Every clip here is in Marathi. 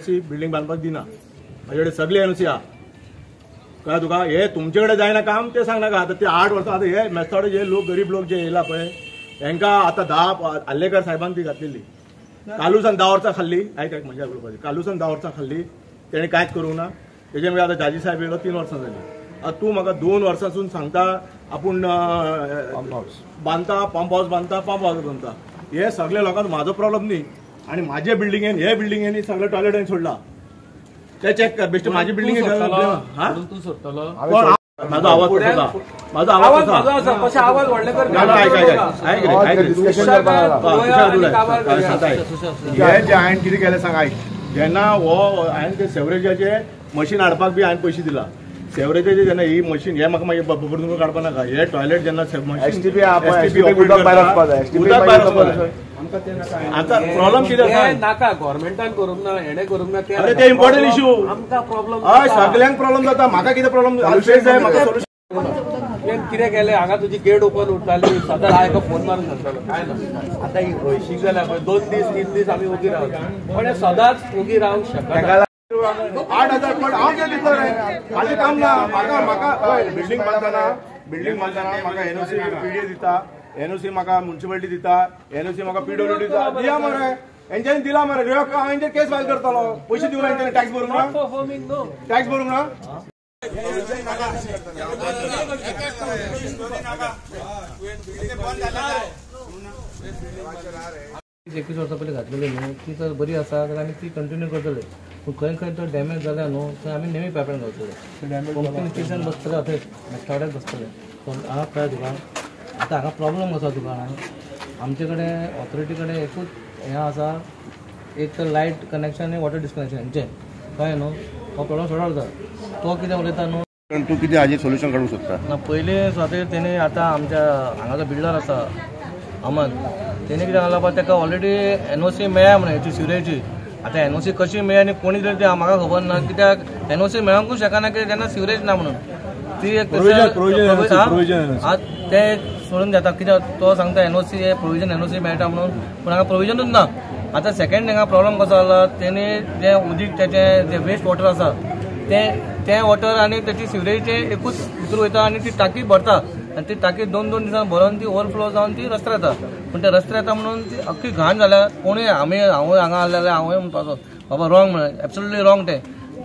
बिल्डिंग बांधपाक दिना माझे कडेन सगळे एनओसी आहा कळ्ळें तुका हे तुमचे कडेन जायना काम ते सांगनाका आता ते 8 वर्सां आता हे मेस्तावडे जे लोक गरीब लोक जे येयला पळय तांकां आता 10 आल्लेकर साहेबान ती घातलेली कालूसान 10 वर्सां खाल्ली आयक म्हणजे उलोवपाची कालूसान 10 वर्सां खाल्ली तेणे कांयच करूंक ना तेजे मागीर आता जाजी साहेब येयलो 3 वर्सां जाली आता तूं म्हाका 2 वर्सांसून सांगता आपूण बांदता पंप हाऊस बांदता हे सगळे लोकांक म्हाजो प्रॉब्लेम न्ही आणि माझे बिल्डिंगेन हे बिल्डिंगेनी सगळे टॉयलेट सोडला ते चेक कर बेस्ट माझी बिल्डिंग माझा आवाज जे हांवें कितें केलें सांग आयक जेन्ना हो हांवें ते सेवरेजाचे मशीन हाडपाक बी हांवें पयशे दिला सेवरेजाचे जेन्ना ही मशीन हे म्हाका मागीर बरोबर काडपा नाका हे टॉयलेट जेन्ना आता प्रॉब्लेम कितें नाका गव्हर्मेंटान करूंक ना हेणे करूंक ना अरे ते इम्पॉर्टंट इश्यू आमकां प्रॉब्लेम हय सगळ्यांक प्रॉब्लेम जाता म्हाका कितें प्रॉब्लेम जाय म्हाका सोल्युशन कितें केलें हांगा तुजी गेट ओपन उरताली सदां हांव फोन मारून सांगतालो काय ना आतां ही हळशीक जाल्या पळय 2 दीस 3 दीस आमी उगी रावता पण सदांच उगी रावंक शकना 8,000 पण हांव कितें दितलो रे म्हाजें काम ना म्हाका बिल्डींग बांदतना म्हाका एनओसी पीडीए दिता एनओसी म्हाका म्युनिसिपालिटी दिता एनओसी म्हाका पीडब्ल्यूडी दिता दिया मरे हेंच्यानी दिला मरे हांव हेंचेर केस फायल करतालो पयशे दिवना हेंच्यानी टॅक्स भरूंक ना टॅक्स भरूंक ना 21 वर्सां पयलीं घातलेली न्हू ती तर बरी आसा जाल्यार आमी ती कंटिन्यू करतले पूण खंय खंय तर डॅमेज जाल्या न्हू थंय आमी नेमी पायपलायन घालतले कंपनी किचन बसतले थंय मेस्तावड्याक बसतले पूण हांगा कळ्ळें तुका आतां हांगा प्रॉब्लम कसो तुका आमचे कडेन ऑथॉरिटी कडेन एकूच हें आसा एक तर लायट कनेक्शन आनी वॉटर डिस्कनेक्शन हेंचें कळ्ळें न्हू हो प्रॉब्लम सॉल्व जाता तो कितें उलयता न्हू तूं कितें हाजेर सोल्युशन काडूंक सोदता ना पयलीं खातीर तेणी आतां आमच्या हांगा जो बिल्डर आसा अमन तेणी कितें सांगलां पळय ताका ऑलरेडी एनओसी मेळ्ळ्या म्हणून हेची सिवरेजची आतां एनओसी कशी मेळ्ळी आनी कोणी दिली ती म्हाका खबर ना कित्याक एनओसी मेळोंकूच शकना कित्याक तेन्ना सिवरेज ना म्हणून ती एक ते सोडून घेता कित्याक तो सांगता एनओसी हे प्रोविजन एनओसी मेळटा म्हणून पूण हांगा प्रोविजनूच ना आतां सेकंड हांगा प्रॉब्लम कसो जाला तेणी जे उदीक तेचें जे वेस्ट वॉटर आसा ते वॉटर आनी तेची सिवरेजचे एकूच भितर वयता आनी ती टाकी भरता आनी ती टाकी 2-2 दिसान भरून ती ओवरफ्लो जावन ती रस्त्यार येता पूण ते रस्त्यार येता म्हणून ती अख्खी घाण जाल्या कोणूय हांव हांगा आसले जाल्यार हांवूय म्हणपाचो बाबा रॉंग म्हणून एब्सोल्युटली रॉंग ते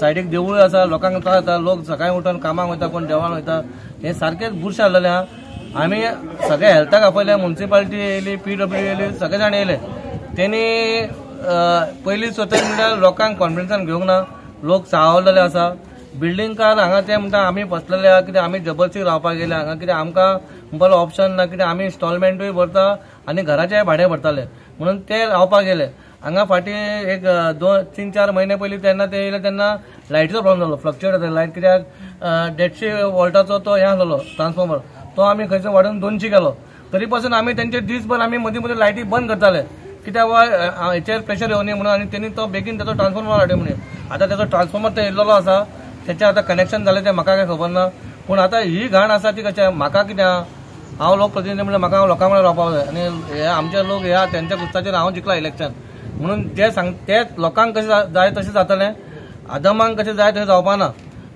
सायडीक देवूळ आसा लोकांक त्रास जाता लोक सकाळीं उठून कामाक वयता कोण देवान वयता हे सारकेंच बुरशें जाल्लेलें आहा आमी सगळे हेल्थाक आपयले म्युनिसिपालिटी येयली PWD येयली सगळे जाण येयले तेणी पयलीं स्वतः म्हणल्यार लोकांक कॉन्फिडन्सान घेवंक ना लोक चाळवलेले आसा बिल्डिंगकार हांगा ते म्हणटा आमी फसलेले आहा कित्याक आमी जबरदस्ती रावपाक गेले हांगा कित्याक आमकां म्हणपाक ऑप्शन ना कित्याक आमी इन्स्टॉलमेंटूय भरता आनी घराचेय भाडें भरताले म्हणून ते रावपाक गेले हांगा फाटीं एक 2-3-4 म्हयने पयलीं तेन्ना ते येयले तेन्ना लायटीचो प्रॉब्लम जालो फ्लक्च्युएट जाताले लायट कित्याक 150 वॉल्टाचो तो हें आसलो ट्रान्सफॉर्मर तो आमी खंयचो वाडून 200 केलो तरी पासून आमी तेंचे दिसभर आमी मदीं मदीं लायटी बंद करताले कित्याक हेचेर प्रेशर येवनी म्हणून आनी तेणी तो बेगीन ताचो ट्रान्सफॉर्मर हाडयो म्हणून आतां ताचो ट्रान्सफॉर्मर तो येयल्लो आसा तेचें आतां कनेक्शन जालें तें म्हाका काय खबर ना पूण आतां ही घाण आसा ती कशें म्हाका कितें हांव लोक प्रतिनिधी म्हणल्यार म्हाका लोकां वांगडा रावपाक जाय आनी हे आमचे लोक ह्या तेंच्या कुस्ताचेर हांव जिखला इलेक्शन म्हणून ते लोकांक कशें जाय तशें जातलें आदमांक कशें जाय तशें जावपा ना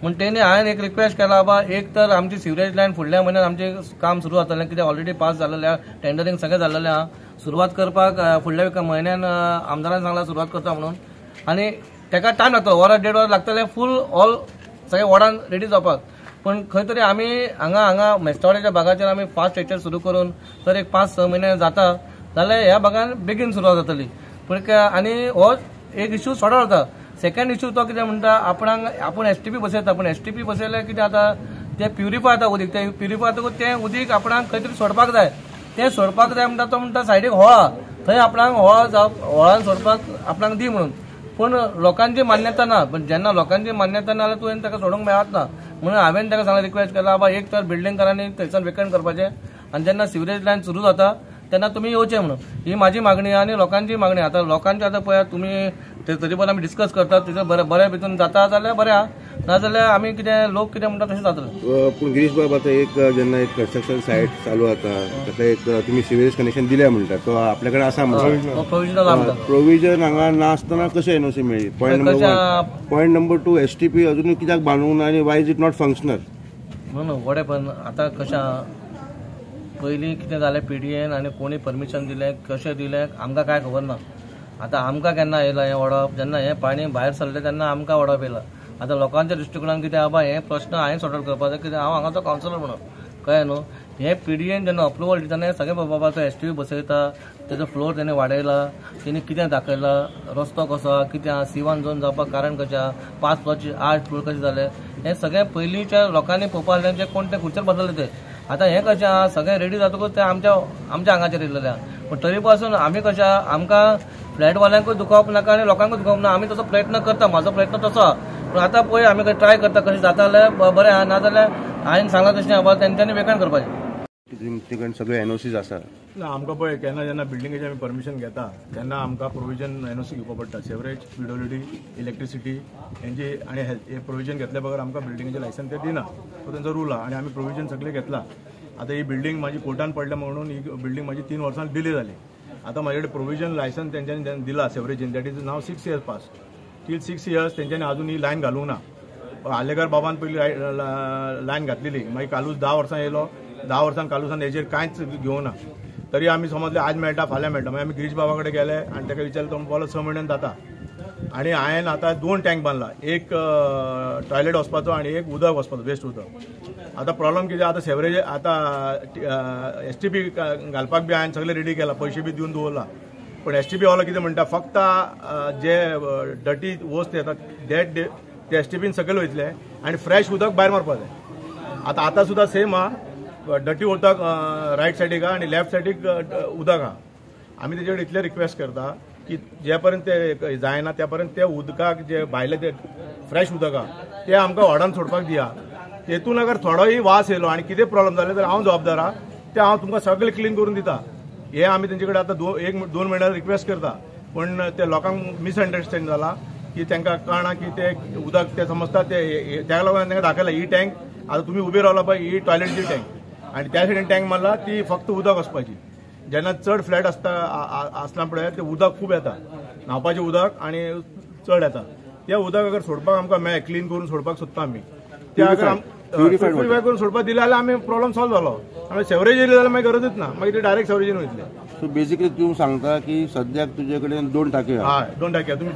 म्हूण तेणी हांवें एक रिक्वेस्ट केला बाबा एक तर आमची सिवरेज लायन फुडल्या म्हयन्यान आमचें काम सुरू जातलें कित्याक ऑलरेडी पास जाल्लेलें आहा टेंडरींग सगळें जाल्लेलें आहा सुरवात करपाक फुडल्या म्हयन्यान आमदारान सांगला सुरवात करता म्हणून आनी ताका टायम लागतलो वरां 1.5 वरां लागतले फूल ऑल सगळे वॉर्डान रेडी जावपाक पूण खंय तरी आमी हांगा मेस्तावड्याच्या भागाचेर आमी फास्ट स्ट्रक्चर सुरू करून तर एक 5-6 म्हयने जाता जाल्यार ह्या भागान बेगीन सुरवात जातली पूण आनी हो एक इश्यू सॉर्ट जाता सेकंड इश्यू तो कितें म्हणटा आपूण STP बसयता पूण STP बसयल्यार कितें जाता ते प्युरिफाय जाता उदीक ते प्युरिफाय जातकूच तें उदीक आपणाक खंय तरी सोडपाक जाय तें सोडपाक जाय म्हणटा तो म्हणटा सायडीक व्हळ थंय आपणाक व्हळान सोडपाक आपणाक दी म्हणून पूण लोकांची मान्यता ना पण जेन्ना लोकांची मान्यता ना जाल्यार तुवें ताका सोडूंक मेळत ना म्हणून हांवें ताका सांगलें रिक्वेस्ट केला बाबा एक तर बिल्डिंगकारांनी थंयच्यान वेकंट करपाचें आनी जेन्ना सिवरेज लायन सुरू जाता तेन्ना तुमी येवचें म्हणून ही म्हाजी मागणी आनी लोकांची मागणी आतां लोकांची आतां पळयात तुमी तरी पण आमी डिस्कस करतात तेजें बरें भितून जाता जाल्यार बरें आहा नाजाल्यार आमी कितें लोक कितें म्हणटा तशें जातलें. पूण गिरीश बाब आतां एक जेन्ना एक कन्स्ट्रक्शन सायट चालू जाता ताका एक तुमी सिवेज कनेक्शन दिल्या म्हणटा तो आपल्या कडेन आसा म्हणटा प्रोविजनल आमकां प्रोविजन हांगा नासतना कशें एनओसी मेळ्ळी. पॉयंट नंबर 2 STP अजूनय कित्याक बांदूंक ना आनी Y is it not functional. न्हू वडे पण आतां कशें आहा पयलीं कितें जालें PDN आनी कोणी परमिशन दिलें कशें दिलें आमकां कांय खबर ना. आतां आमकां केन्ना येयलां हें वडप जेन्ना हें पाणी भायर सरलें तेन्ना आमकां वडप येयलां. आतां लोकांच्या दृश्टिकोनान कितें आबा हें प्रश्न हांवें सॉर्ट आउट करपाक जाय कित्याक हांव हांगाचो कावन्सिलर म्हणून कळ्ळें न्हू. हें PDN जेन्ना अप्रुवल दिता तेन्ना सगळें बाबाचो STP बसयता तेजो फ्लोर तेणें वाडयला तेणी कितें दाखयलां रस्तो कसो आहा कितें आहा C1 झोन जावपाक कारण कशें आहा 5 फ्लोरची 8 फ्लोर कशें जालें हें सगळें पयलींच्या लोकांनी पळोवपाक जाय जे कोण ते खुर्चेर बसलेले ते. आतां हें कशें आहा सगळें रेडी जातकूच तें आमच्या हांगाचेर येयलेलें आहा. पूण तरी पासून आमी कशें आहा आमकां फ्लॅटवाल्यांकूय दुखोवप नाका आनी लोकांकूय दुखोवप ना. आमी तसो प्रयत्न करता म्हाजो प्रयत्न तसो आहा. पूण आतां पळय आमी ट्राय करता कशें जाता जाल्यार बरें आहा नाजाल्यार हांवें सांगलां तशें आहा तेंच्यांनी वेकंट करपाचें. तिकडे सगळे NOCs आसा ना आमकां पळय केन्ना जेन्ना बिल्डिंगेचें आमी परमिशन घेता तेन्ना आमकां प्रोविजन NOC घेवपा पडटा. सेवरेज PWD इलेक्ट्रिसिटी हेंची आनी हे प्रोविजन घेतल्या बगर आमकां बिल्डिंगेचें लायसन ते दिना. तो तेंचो रूल आहा आनी आमी प्रोविजन सगळें घेतला. आतां ही बिल्डींग म्हाजी कोर्टान पडल्या म्हणून ही बिल्डींग म्हाजी 3 वर्सां डिले जाली. आतां म्हाजे कडेन प्रोविजन लायसन तेंच्यांनी दिला सेवरेजीन that is now 6 years pass. Till 6 years तेंच्यांनी आजून ही लायन घालूंक ना. आलेगार बाबान पयली लायन घातलेली मागीर कालूच 10 वर्सां येयलो 10 वर्सां कालूसान हेजेर कांयच घेवं ना. तरी आमी समजले आज मेळटा फाल्यां मेळटा मागीर आमी गिरीश बाबा कडेन गेले आनी ताका विचारलें तो बोलो 6 म्हयन्यान जाता. आनी हांवें आतां 2 टँक बांदला एक टॉयलेट वचपाचो आनी एक उदक वचपाचो वेस्ट उदक. आतां प्रॉब्लम कितें आतां सेवरेज आतां STP घालपाक बी हांवें सगळें रेडी केलां पयशे बी दिवन दवरला. पूण STP वालो कितें म्हणटा फक्त जे डर्टी वोस्ट येता ते STPन सकयल वयतले आनी फ्रेश उदक भायर मारपा जाय. आतां सुद्दां सेम आहा डर्टी उदक रायट सायडीक आहा आनी लेफ्ट सायडीक उदक आहा. आमी तेजे कडेन इतलें रिक्वेस्ट करता की जे पर्यंत ते जायना त्या पर्यंत ते उदकाक जे भायले ते फ्रेश उदक आहा ते आमकां व्हडान सोडपाक दिया. तेतून अगर थोडोय वास येयलो आनी कितें प्रॉब्लम जालें जाल्यार हांव जबाबदार आहा ते हांव तुमकां सगळें क्लीन करून दिता. हे आमी तेंचे कडेन आतां 1-2 म्हयन्यान रिक्वेस्ट करता. पूण ते लोकांक मिसअंडरस्टँड जाला की तांकां कळना की ते उदक ते समजता ते ताका लागून तांकां दाखयला ही टँक आतां तुमी उबे रावला पळय ही टॉयलेटची टँक आनी त्या सायडीन टँक मारला ती फक्त उदक वचपाची. जेन्ना चड फ्लॅट आसता पळय ते उदक खूब येता न्हावपाचें उदक आनी चड येता. तें उदक अगर सोडपाक आमकां मेळ्ळें क्लीन करून सोडपाक सोदता आमी ते अगर प्युरिफाय करून सोडपाक दिलें जाल्यार आमी प्रॉब्लम सॉल्व जालो. आमी सेवरेज येयली जाल्यार मागीर गरजूच ना मागीर ते डायरेक्ट सेवरेजीन वयतले. सो बेसिकली तूं सांगता की सद्याक तुजे कडेन 2 टांके हय 2 टांके तुमी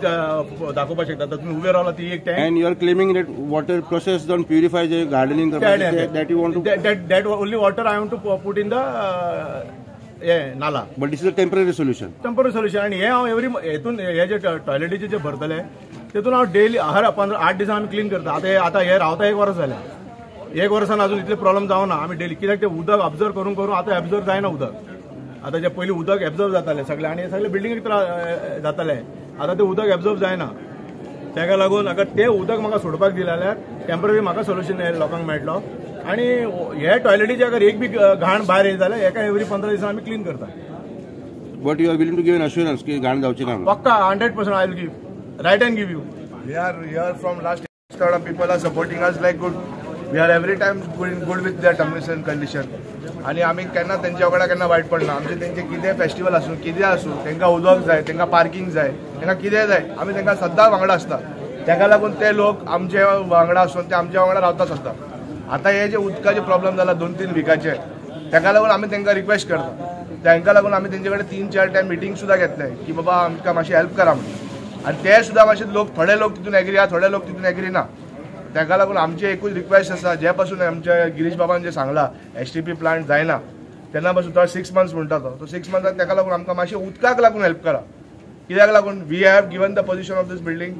दाखोवपाक शकता. तुमी उबे रावला ती एक tank and you are claiming that water process done purify जे gardening that you want to that only water I want to put in the nala. But this is a temporary solution आनी हे हांव एवरी हेतून हे जे टॉयलेटीचे जे भरतले तेतून हांव डेली हर 8 दिसां आमी क्लीन करता. आतां हे रावता 1 वर्स जालें 1 वर्सान अजून इतले प्रॉब्लम जावना. आमी डेली कित्याक ते उदक ऑब्जर्व करून आतां एब्जॉर्व जायना उदक. आतां जे पयलीं उदक एब्जॉर्व जातालें सगळें आनी सगळे बिल्डिंगेक जातालें आतां तें उदक एब्जॉर्व जायना. ताका लागून अगर तें उदक म्हाका सोडपाक दिलें जाल्यार टेम्पररी म्हाका सोल्युशन लोकांक मेळटलो. आनी हे टॉयलेटीचे अगर एक बी घाण भायर येयली जाल्यार एका एवरी 15 दिसां आमी क्लीन करता. But you are willing to give an assurance की घाण जावची ना. पक्का 100% I will give right and give you. We are here from last start of people are supporting us like good. We are every time good with their terms and condition. आणि आमी केन्ना तेंच्या वांगडा केन्ना वायट पडना. आमचे तेंचे कितें फेस्टिवल आसूं कितें आसूं तेंकां उदक जाय तेंकां पार्किंग जाय तेंकां कितें जाय आमी तेंकां सद्दां वांगडा आसता. ताका लागून ते लोक आमचे वांगडा आसून ते आमच्या वांगडा रावता सद्दां. आतां हे जे उदकाचे प्रॉब्लेम जाला 2-3 विकाचे ताका लागून आमी तेंकां रिक्वेस्ट करता. तांकां लागून आमी तेंचे कडेन 3-4 टायम मिटींग सुद्दां घेतले की बाबा आमकां मातशी हेल्प करा म्हणून. आनी ते सुद्दां मातशे लोक थोडे लोक तितून एग्री आहा थोडे लोक तितून एग्री ना. ताका लागून आमची एकूच रिक्वेस्ट आसा जे पासून आमच्या गिरीश बाबान जे सांगला STP प्लांट जायना तेन्ना पासून तो 6 months म्हणटा तो 6 months ताका लागून आमकां मातशें उदकाक लागून हेल्प करा. कित्याक लागून we have given the position of this building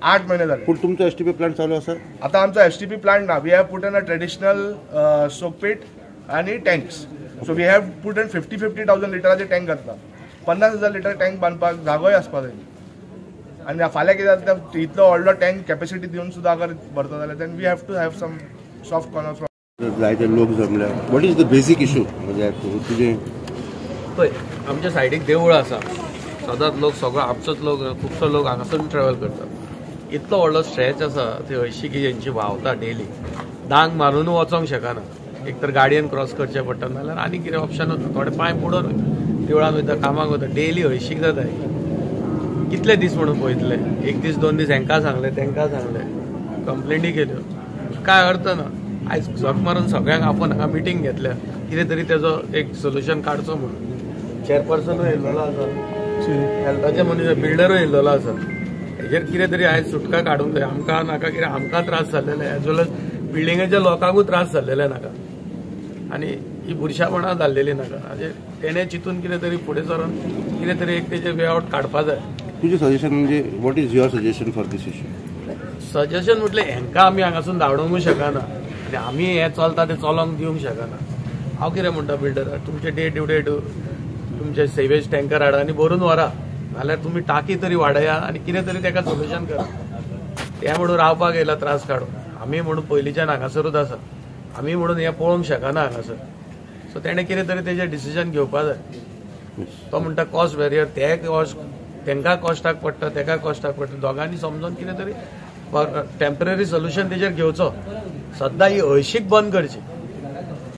8 महिने जाले. पूण तुमचो STP प्लांट चालू आसा. आतां आमचो STP प्लांट ना. We have put in a traditional soak pit आनी tanks. So we have put in 50,000 लिटराचे टँक घातला. 50,000 लिटर टँक बांदपाक जागोय आसपा जाय. आनी फाल्यां कितें जाता इतलो व्हडलो टँक कॅपेसिटी दिवन सुद्दां अगर भरता जाल्यार then we have to have some soft corner from जायते लोक जमल्या. What is the basic issue म्हणजे तुजें पळय आमच्या सायडीक देवूळ आसा सदांच लोक सगळो आमचोच लोक खुबसो लोक हांगासून ट्रॅव्हल करतात. इतलो व्हडलो स्ट्रेच आसा ती हळशिकी जेंची व्हांवता डेली धांक मारून वचोंक शकना एक तर गाडयेन क्रॉस करचें पडटा नाल्यार आनी कितें ऑप्शनूच ना थोडे पांय बुडोवन वयता देवळान वयता कामाक वयता डेली हळशीक जाता कितले दीस म्हणून पळयतले एक दीस 2 दीस हांकां सांगले तांकां सांगले कंप्लेंटी केल्यो काय अर्थ ना आयज झक मारून सगळ्यांक आपण हांगा मिटींग घेतल्या कितें तरी तेजो एक सोल्युशन काडचो म्हणून चेअरपर्सनूय येयल्लो आसा हेल्थाचे मनीस बिल्डरूय येयल्लो आसा हेजेर कितें तरी आयज सुटका काडूंक जाय आमकां नाका कितें आमकां त्रास जाल्लेले एज वेल एज बिल्डिंगेच्या लोकांकूय त्रास जाल्लेले नाका आनी ही बुरशापणां जाल्लेली नाका हाजेर तेणें चिंतून कितें तरी फुडें सरून कितें तरी एक तेजें वे आउट काडपा जाय तुजें सजेशन म्हणजे what is your suggestion for this issue suggestion म्हटलें हेंकां आमी हांगासून धाडूंकूच शकना आनी आमी हें चलता तें चलोंक दिवंक शकना हांव कितें म्हणटा बिल्डर तुमचे डे टू डे तुमचे सेवेज टँकर हाडा आनी भरून व्हरा नाल्यार तुमी टाकी तरी वाडया आनी कितें तरी ताका सोल्युशन करा तें म्हणून रावपाक येयला त्रास काडून आमी म्हणून पयलींच्यान हांगासरूच आसा आमी म्हणून हें पळोवंक शकना हांगासर सो तेणें कितें तरी तेजें डिसिजन घेवपा जाय तो म्हणटा कॉस्ट बॅरियर ते कॉस्ट तांकां कॉस्टाक पडटा ताका कॉस्टाक पडटा दोगांनी समजून कितें तरी टेम्पररी सोल्युशन तेजेर घेवचो सद्दां ही हळशीक बंद करची